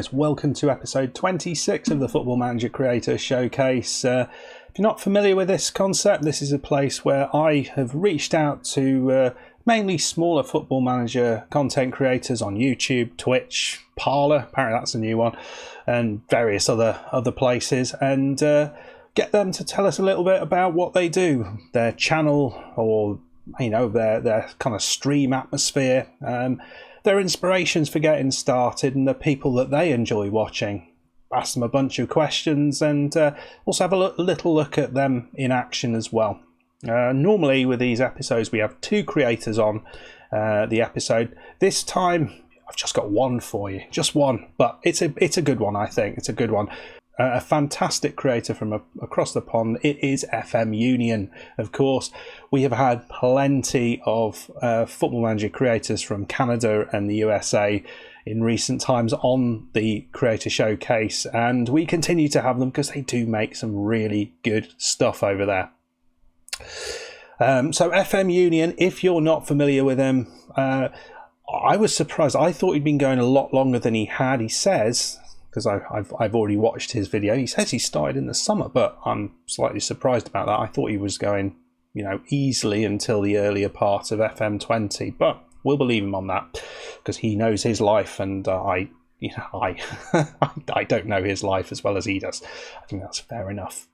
guys, welcome to episode 26 of the Football Manager Creator Showcase. If you're not familiar with this concept, this is a place where I have reached out to mainly smaller Football Manager content creators on YouTube, Twitch, Parler, apparently that's a new one, and various other places, and get them to tell us a little bit about what they do, their channel, or their kind of stream atmosphere, their inspirations for getting started, and the people that they enjoy watching. Ask them a bunch of questions and also have a little look at them in action as well. Normally with these episodes we have two creators on the episode. This time I've just got one for you, just one, but it's a good one. I think it's a good one. A fantastic creator from across the pond. It is FM Union. Of course, we have had plenty of Football Manager creators from Canada and the USA in recent times on the Creator Showcase, and we continue to have them because they do make some really good stuff over there. So FM Union, if you're not familiar with him, I was surprised. I thought he'd been going a lot longer than he had. He says, because I've already watched his video, he says he started in the summer, but I'm slightly surprised about that. I thought he was going, easily until the earlier part of FM20, but we'll believe him on that because he knows his life, and I don't know his life as well as he does. I think that's fair enough.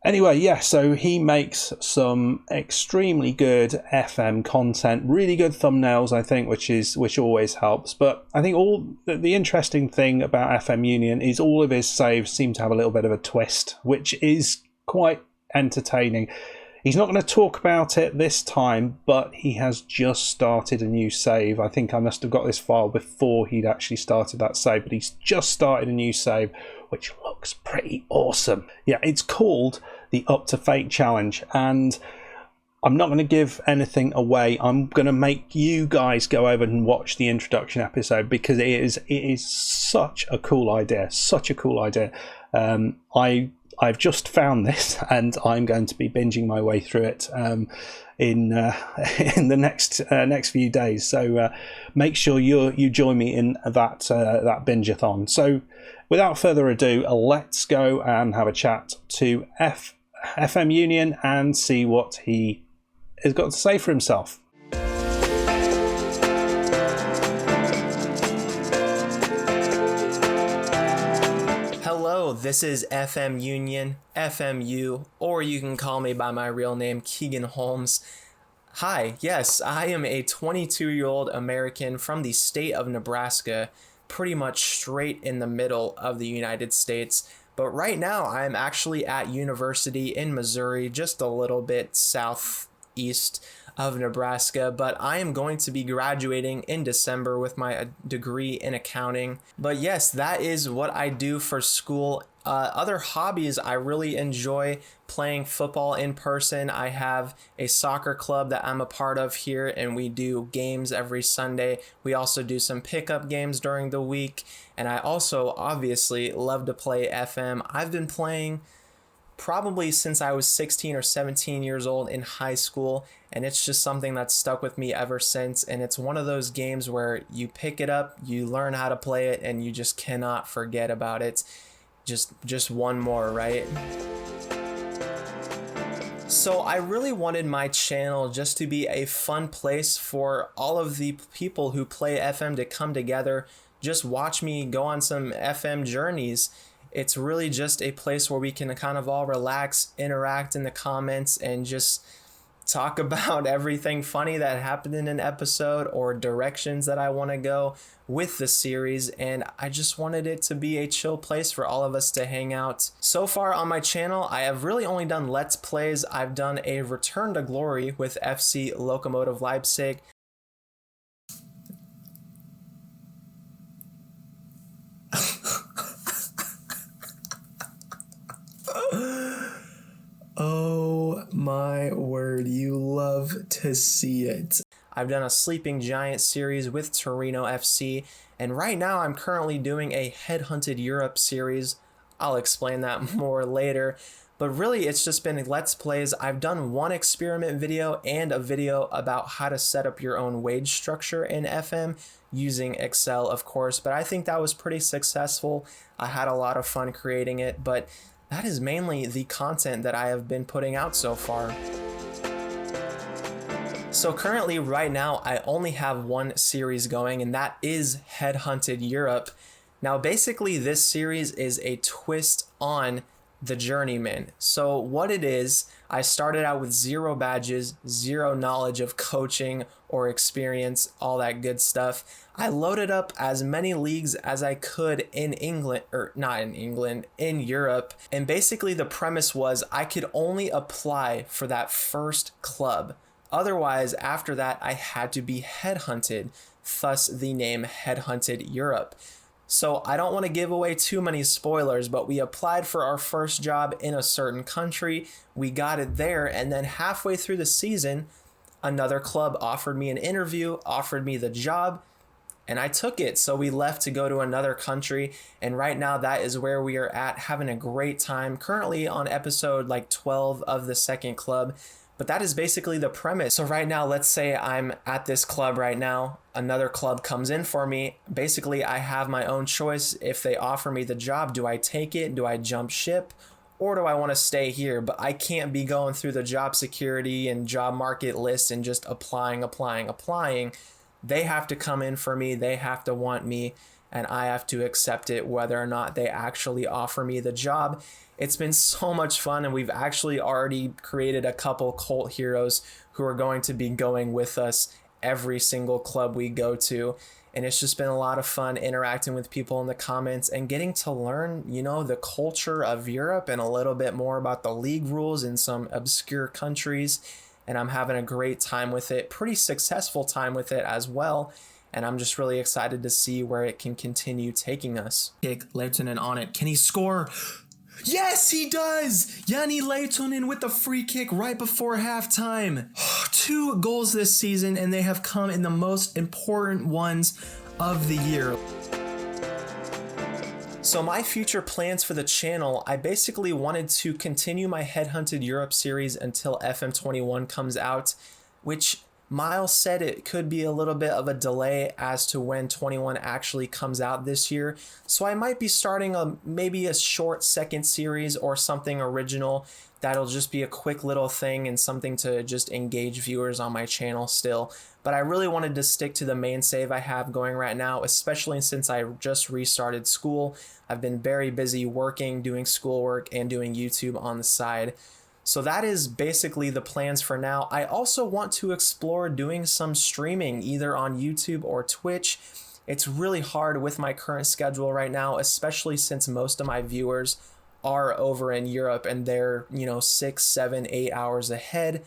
Anyway, yeah, so he makes some extremely good FM content, really good thumbnails, I think, which always helps. But I think all the interesting thing about FM Union is all of his saves seem to have a little bit of a twist, which is quite entertaining. He's not going to talk about it this time, but he has just started a new save. I think I must have got this file before he'd actually started that save, but he's just started a new save, which looks pretty awesome. Yeah, it's called the Up to Fate Challenge, and I'm not going to give anything away. I'm going to make you guys go over and watch the introduction episode because it is such a cool idea. I've just found this, and I'm going to be binging my way through it in the next few days. So make sure you join me in that binge-a-thon. So without further ado, let's go and have a chat to FM Union and see what he has got to say for himself. Hello, this is FM Union, FMU, or you can call me by my real name, Keegan Holmes. Hi, yes, I am a 22-year-old American from the state of Nebraska, pretty much straight in the middle of the United States. But right now, I'm actually at university in Missouri, just a little bit southeast of Nebraska, but I am going to be graduating in December with my degree in accounting. But yes, that is what I do for school. Other hobbies, I really enjoy playing football in person. I have a soccer club that I'm a part of here, and we do games every Sunday. We also do some pickup games during the week, and I also obviously love to play FM. I've been playing probably since I was 16 or 17 years old in high school, and it's just something that's stuck with me ever since. And it's one of those games where you pick it up, you learn how to play it, and you just cannot forget about it. Just one more, right? So I really wanted my channel just to be a fun place for all of the people who play FM to come together, just watch me go on some FM journeys. It's really just a place where we can kind of all relax, interact in the comments, and just talk about everything funny that happened in an episode or directions that I want to go with the series. And I just wanted it to be a chill place for all of us to hang out. So far on my channel, I have really only done Let's Plays. I've done a Return to Glory with FC Lokomotiv Leipzig. Oh my word, you love to see it. I've done a Sleeping Giant series with Torino FC, and right now I'm currently doing a Headhunted Europe series. I'll explain that more later. But really, it's just been Let's Plays. I've done one experiment video and a video about how to set up your own wage structure in FM using Excel, of course. But I think that was pretty successful. I had a lot of fun creating it, but that is mainly the content that I have been putting out so far. So currently, right now, I only have one series going, and that is Headhunted Europe. Now, basically, this series is a twist on the Journeyman. So what it is, I started out with 0 badges, 0 knowledge of coaching or experience, all that good stuff. I loaded up as many leagues as I could in England, or not in England, in Europe. And basically the premise was I could only apply for that first club. Otherwise, after that, I had to be headhunted, thus the name Headhunted Europe. So I don't want to give away too many spoilers, but we applied for our first job in a certain country. We got it there, and then halfway through the season, another club offered me an interview, offered me the job, and I took it. So we left to go to another country, and right now that is where we are at, having a great time. Currently on episode like 12 of the second club. But that is basically the premise. So right now, let's say I'm at this club right now. Another club comes in for me. Basically, I have my own choice. If they offer me the job, do I take it? Do I jump ship? Or do I want to stay here? But I can't be going through the job security and job market list and just applying. They have to come in for me. They have to want me. And I have to accept it whether or not they actually offer me the job. It's been so much fun, and we've actually already created a couple cult heroes who are going to be going with us every single club we go to. And it's just been a lot of fun interacting with people in the comments and getting to learn, the culture of Europe and a little bit more about the league rules in some obscure countries. And I'm having a great time with it, pretty successful time with it as well. And I'm just really excited to see where it can continue taking us. Kick Leitonen on it. Can he score? Yes, he does! Jani Leitonen with the free kick right before halftime. 2 goals this season, and they have come in the most important ones of the year. So my future plans for the channel, I basically wanted to continue my Headhunted Europe series until FM21 comes out, which Miles said it could be a little bit of a delay as to when 21 actually comes out this year. So I might be starting maybe a short second series or something original that'll just be a quick little thing and something to just engage viewers on my channel still. But I really wanted to stick to the main save I have going right now, especially since I just restarted school. I've been very busy working, doing schoolwork, and doing YouTube on the side. So that is basically the plans for now. I also want to explore doing some streaming either on YouTube or Twitch. It's really hard with my current schedule right now, especially since most of my viewers are over in Europe and they're, 6, 7, 8 hours ahead.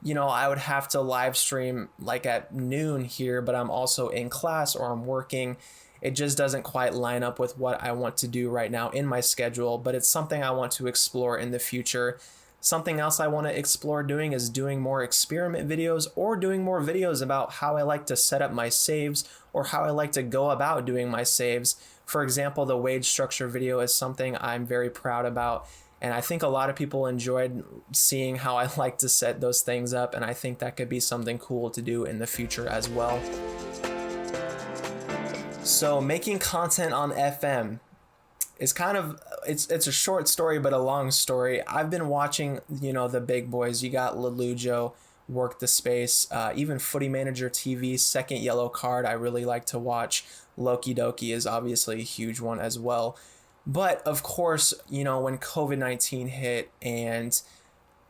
I would have to live stream like at noon here, but I'm also in class or I'm working. It just doesn't quite line up with what I want to do right now in my schedule, but it's something I want to explore in the future. Something else I want to explore doing is doing more experiment videos or doing more videos about how I like to set up my saves or how I like to go about doing my saves. For example, the wage structure video is something I'm very proud about, and I think a lot of people enjoyed seeing how I like to set those things up, and I think that could be something cool to do in the future as well. So making content on FM is kind of, it's a short story, but a long story. I've been watching, the big boys. You got Lelujo, Work the Space, even Footy Manager TV's Second Yellow Card I really like to watch. Loki Doki is obviously a huge one as well. But of course, when COVID-19 hit and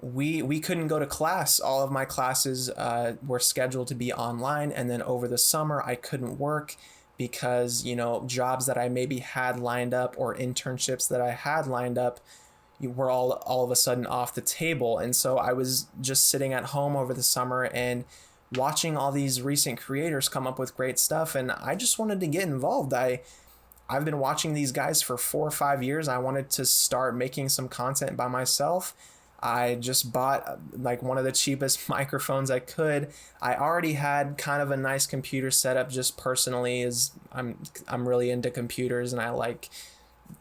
we couldn't go to class, all of my classes were scheduled to be online, and then over the summer I couldn't work because, jobs that I maybe had lined up or internships that I had lined up were all of a sudden off the table. And so I was just sitting at home over the summer and watching all these recent creators come up with great stuff. And I just wanted to get involved. I've been watching these guys for 4 or 5 years. I wanted to start making some content by myself. I just bought like one of the cheapest microphones I could. I already had kind of a nice computer setup just personally, as I'm really into computers and I like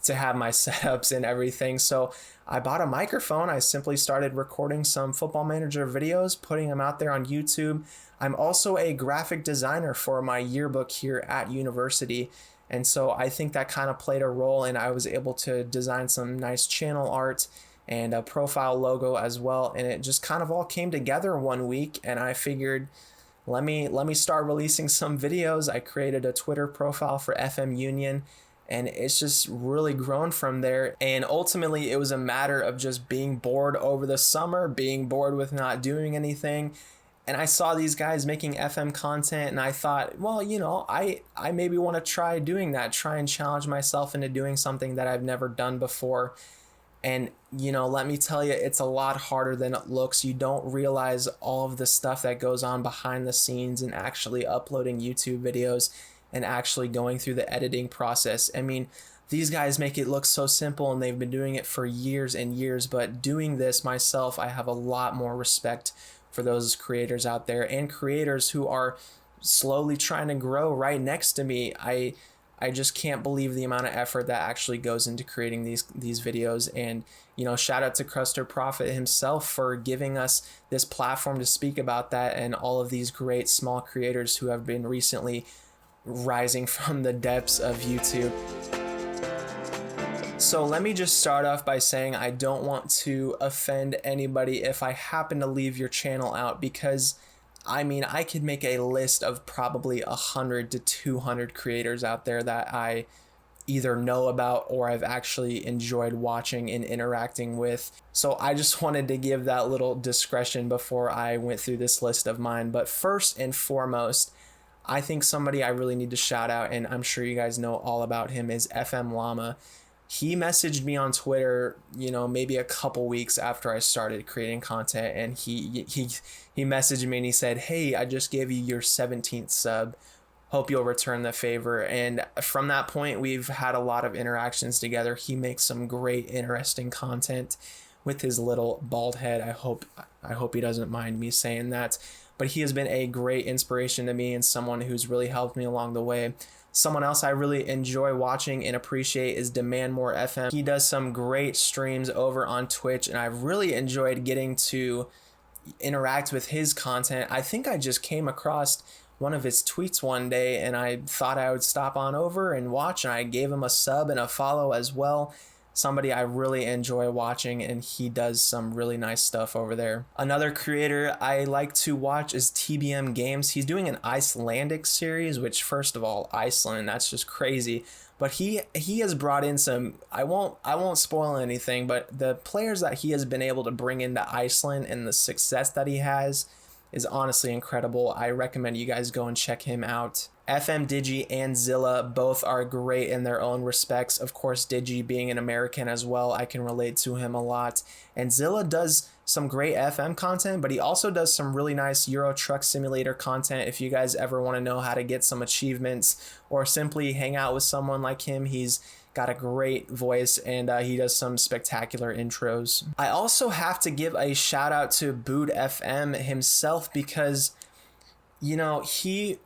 to have my setups and everything. So I bought a microphone. I simply started recording some Football Manager videos, putting them out there on YouTube. I'm also a graphic designer for my yearbook here at university. And so I think that kind of played a role, and I was able to design some nice channel art and a profile logo as well. And it just kind of all came together one week, and I figured, let me start releasing some videos. I created a Twitter profile for FM Union, and it's just really grown from there. And ultimately, it was a matter of just being bored over the summer, being bored with not doing anything. And I saw these guys making FM content, and I thought, well, I maybe want to try doing that, try and challenge myself into doing something that I've never done before. And, let me tell you, it's a lot harder than it looks. You don't realize all of the stuff that goes on behind the scenes and actually uploading YouTube videos and actually going through the editing process. I mean, these guys make it look so simple, and they've been doing it for years and years. But doing this myself, I have a lot more respect for those creators out there, and creators who are slowly trying to grow right next to me. I just can't believe the amount of effort that actually goes into creating these videos. And, shout out to Cruster Prophet himself for giving us this platform to speak about that, and all of these great small creators who have been recently rising from the depths of YouTube. So let me just start off by saying I don't want to offend anybody if I happen to leave your channel out, because I could make a list of probably 100 to 200 creators out there that I either know about or I've actually enjoyed watching and interacting with. So I just wanted to give that little discretion before I went through this list of mine. But first and foremost, I think somebody I really need to shout out, and I'm sure you guys know all about him, is FM Llama. He messaged me on Twitter, maybe a couple weeks after I started creating content, and he messaged me and he said, "Hey, I just gave you your 17th sub. Hope you'll return the favor." And from that point, we've had a lot of interactions together. He makes some great, interesting content with his little bald head. I hope he doesn't mind me saying that. But he has been a great inspiration to me and someone who's really helped me along the way. Someone else I really enjoy watching and appreciate is Demand More FM. He does some great streams over on Twitch, and I've really enjoyed getting to interact with his content. I think I just came across one of his tweets one day, and I thought I would stop on over and watch, and I gave him a sub and a follow as well. Somebody I really enjoy watching, and he does some really nice stuff over there. Another creator I like to watch is TBM Games. He's doing an Icelandic series, which, first of all, Iceland, that's just crazy. But he has brought in some, I won't spoil anything, but the players that he has been able to bring into Iceland and the success that he has is honestly incredible. I recommend you guys go and check him out. FM Digi and Zilla both are great in their own respects. Of course, Digi being an American as well, I can relate to him a lot. And Zilla does some great FM content, but he also does some really nice Euro Truck Simulator content. If you guys ever want to know how to get some achievements or simply hang out with someone like him, he's got a great voice, and he does some spectacular intros. I also have to give a shout out to Boot FM himself, because he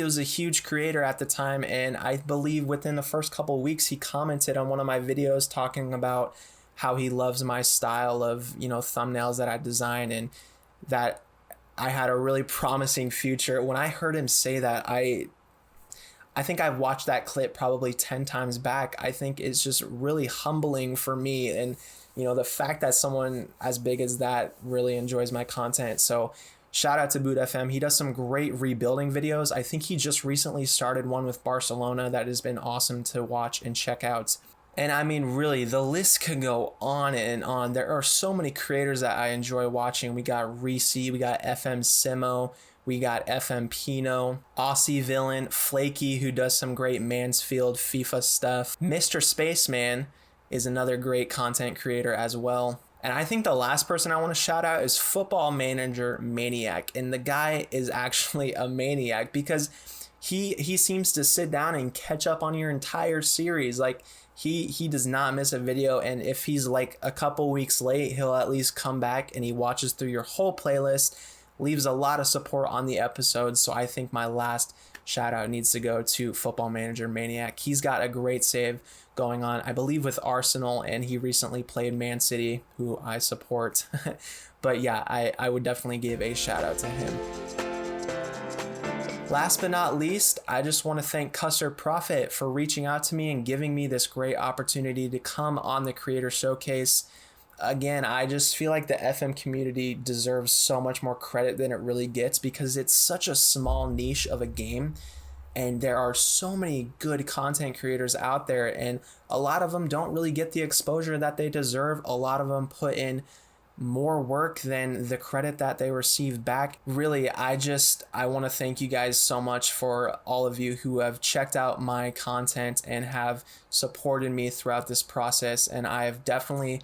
was a huge creator at the time, and I believe within the first couple of weeks he commented on one of my videos talking about how he loves my style of thumbnails that I design, and that I had a really promising future. When I heard him say that, I think I've watched that clip probably 10 times back. I think it's just really humbling for me, and the fact that someone as big as that really enjoys my content. So shout out to Boot FM. He does some great rebuilding videos. I think he just recently started one with Barcelona that has been awesome to watch and check out. And really, the list could go on and on. There are so many creators that I enjoy watching. We got Reese, we got FM Simo, we got FM Pino, Aussie Villain, Flaky, who does some great Mansfield FIFA stuff. Mr. Spaceman is another great content creator as well. And I think the last person I want to shout out is Football Manager Maniac. And the guy is actually a maniac, because he seems to sit down and catch up on your entire series. Like, he does not miss a video, and if he's like a couple weeks late, he'll at least come back and he watches through your whole playlist, leaves a lot of support on the episodes. So I think my last shout out needs to go to Football Manager Maniac. He's got a great save going on, I believe, with Arsenal, and he recently played Man City, who I support. But yeah, I would definitely give a shout out to him. Last but not least, I just want to thank Custard Prophet for reaching out to me and giving me this great opportunity to come on the Creator Showcase. Again, I just feel like the FM community deserves so much more credit than it really gets, because it's such a small niche of a game, and there are so many good content creators out there, and a lot of them don't really get the exposure that they deserve. A lot of them put in more work than the credit that they receive back. Really, I want to thank you guys so much for all of you who have checked out my content and have supported me throughout this process, and I have definitely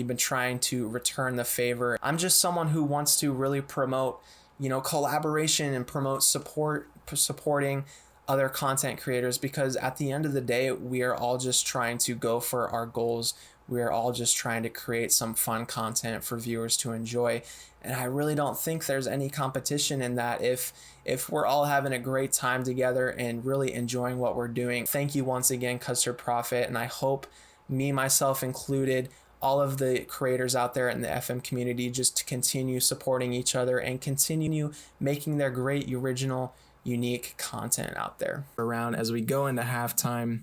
been trying to return the favor. I'm just someone who wants to really promote, collaboration and promote supporting other content creators, because at the end of the day, we are all just trying to go for our goals. We are all just trying to create some fun content for viewers to enjoy. And I really don't think there's any competition in that if we're all having a great time together and really enjoying what we're doing. Thank you once again, Custard Prophet, and I hope, me, myself included, all of the creators out there in the FM community just to continue supporting each other and continue making their great, original, unique content out there. Around as we go into halftime.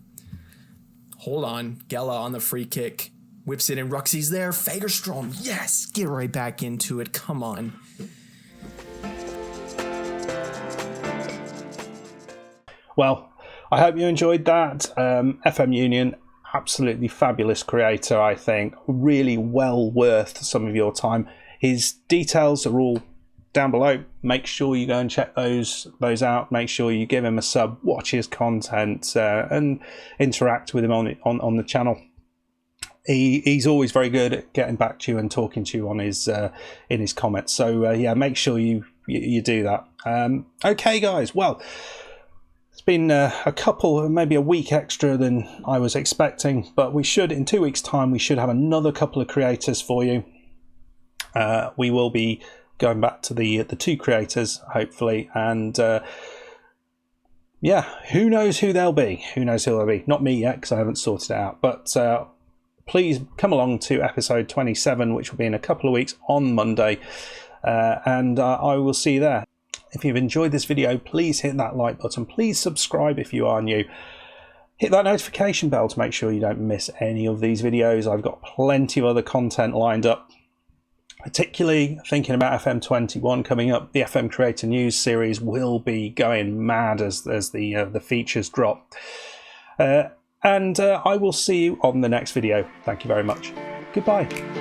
Hold on, Gela on the free kick, whips it in, Ruxy's there, Fagerstrom, yes, get right back into it, come on. Well, I hope you enjoyed that. FM Union, absolutely fabulous creator, I think, really well worth some of your time. His details are all down below. Make sure you go and check those out. Make sure you give him a sub, watch his content, and interact with him on the channel. He's always very good at getting back to you and talking to you on his in his comments. So yeah, make sure you do that. Okay, guys. Well, it's been a couple, maybe a week extra than I was expecting, but we should, in 2 weeks' time, we should have another couple of creators for you. We will be going back to the two creators, hopefully, and yeah, who knows who they'll be? Not me yet, because I haven't sorted it out. But please come along to episode 27, which will be in a couple of weeks on Monday, and I will see you there. If you've enjoyed this video, please hit that like button. Please subscribe if you are new. Hit that notification bell to make sure you don't miss any of these videos. I've got plenty of other content lined up, particularly thinking about FM21 coming up. The FM Creator News series will be going mad as the features drop. And I will see you on the next video. Thank you very much. Goodbye.